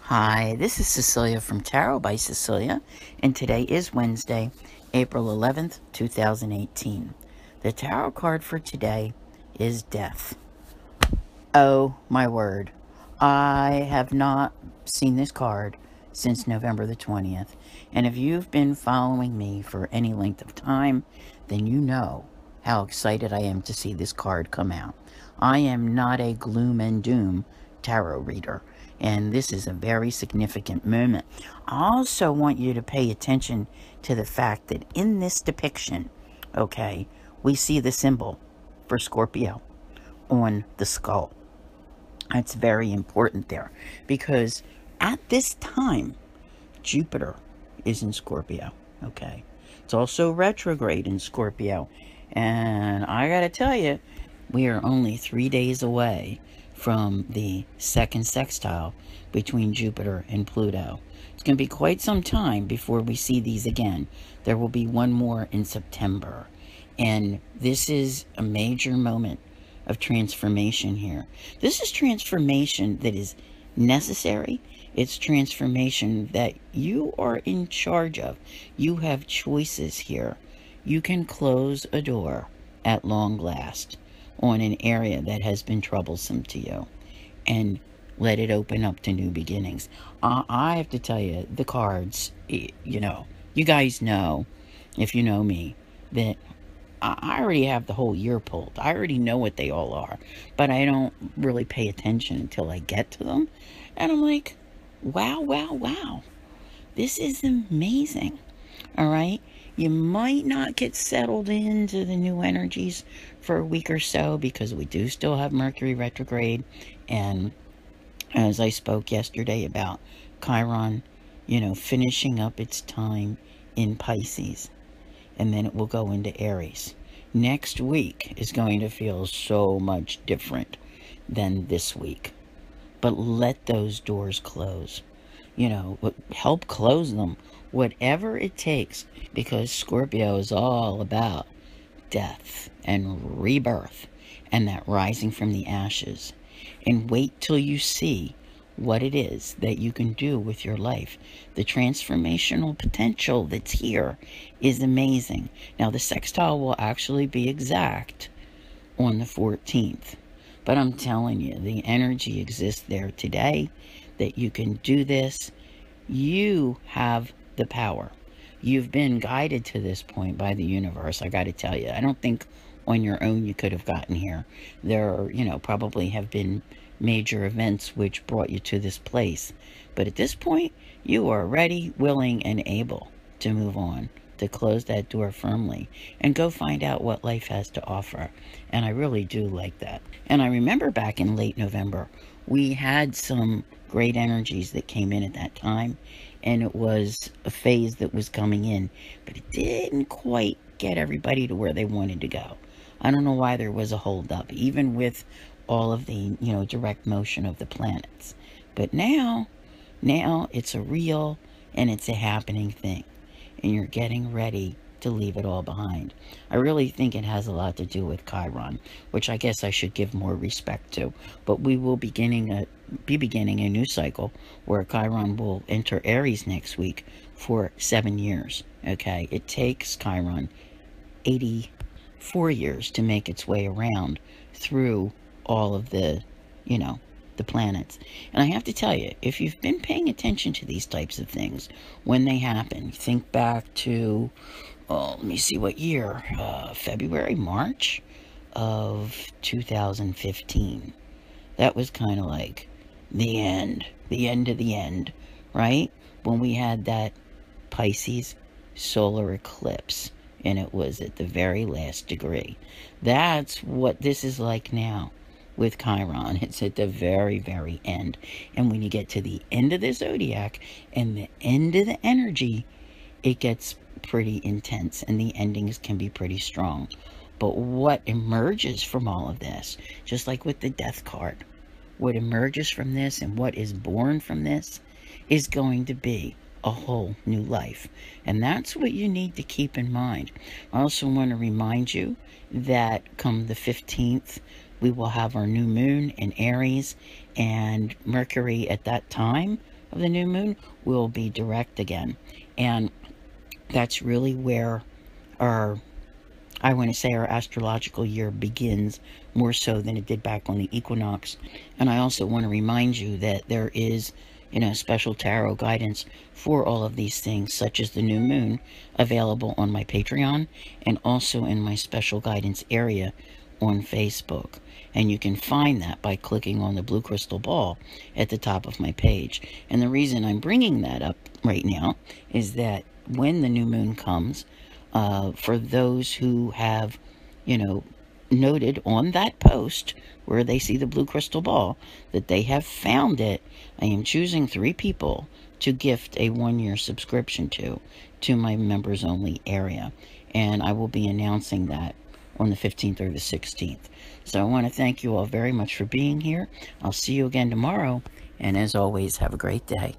Hi, this is Cecilia from Tarot by Cecilia, and today is Wednesday, April 11th, 2018. The tarot card for today is Death. Oh, my word. I have not seen this card since November the 20th, and if you've been following me for any length of time, then you know how excited I am to see this card come out. I am not a gloom and doom tarot reader, and this is a very significant moment. I also want you to pay attention to the fact that in this depiction, okay, we see the symbol for Scorpio on the skull. It's very important there because at this time, Jupiter is in Scorpio, okay? It's also retrograde in Scorpio, and I gotta tell you, we are only 3 days away from the second sextile between Jupiter and Pluto. It's going to be quite some time before we see these again. There will be one more in September. And this is a major moment of transformation here. This is transformation that is necessary. It's transformation that you are in charge of. You have choices here. You can close a door at long last on an area that has been troublesome to you and let it open up to new beginnings. I have to tell you, the cards, you guys know, if you know me, that I already have the whole year pulled. I already know what they all are, but I don't really pay attention until I get to them. And I'm like, wow, wow, wow. This is amazing. All right. You might not get settled into the new energies for a week or so because we do still have Mercury retrograde. And as I spoke yesterday about Chiron, finishing up its time in Pisces, and then it will go into Aries. Next week is going to feel so much different than this week. But let those doors close. Help close them. Whatever it takes, because Scorpio is all about death and rebirth and that rising from the ashes. And wait till you see what it is that you can do with your life. The transformational potential that's here is amazing. Now, the sextile will actually be exact on the 14th. But I'm telling you, the energy exists there today that you can do this. You have the power. You've been guided to this point by the universe, I got to tell you. I don't think on your own you could have gotten here. There, probably have been major events which brought you to this place. But at this point, you are ready, willing, and able to move on, to close that door firmly and go find out what life has to offer. And I really do like that. And I remember back in late November, we had some great energies that came in at that time, and it was a phase that was coming in, but it didn't quite get everybody to where they wanted to go. I don't know why there was a holdup, even with all of the, direct motion of the planets. But now it's a real and it's a happening thing, and you're getting ready to leave it all behind. I really think it has a lot to do with Chiron, which I guess I should give more respect to. But we will be beginning a new cycle where Chiron will enter Aries next week for 7 years. Okay, it takes Chiron 84 years to make its way around through all of the, the planets. And I have to tell you, if you've been paying attention to these types of things, when they happen, think back to, let me see what year, February, March of 2015. That was kind of like the end of the end, right? When we had that Pisces solar eclipse, and it was at the very last degree. That's what this is like now with Chiron. It's at the very, very end. And when you get to the end of the zodiac and the end of the energy, it gets pretty intense, and the endings can be pretty strong. But what emerges from all of this, just like with the death card, what emerges from this and what is born from this is going to be a whole new life. And that's what you need to keep in mind. I also want to remind you that come the 15th, we will have our new moon in Aries, and Mercury at that time, of the new moon will be direct again. And that's really where our astrological year begins, more so than it did back on the equinox. And I also want to remind you that there is, special tarot guidance for all of these things, such as the new moon, available on my Patreon and also in my special guidance area on Facebook. And you can find that by clicking on the blue crystal ball at the top of my page. And the reason I'm bringing that up right now is that when the new moon comes, for those who have, noted on that post where they see the blue crystal ball that they have found it, I am choosing 3 people to gift a 1-year subscription to my members only area. And I will be announcing that on the 15th or the 16th. So I want to thank you all very much for being here. I'll see you again tomorrow. And as always, have a great day.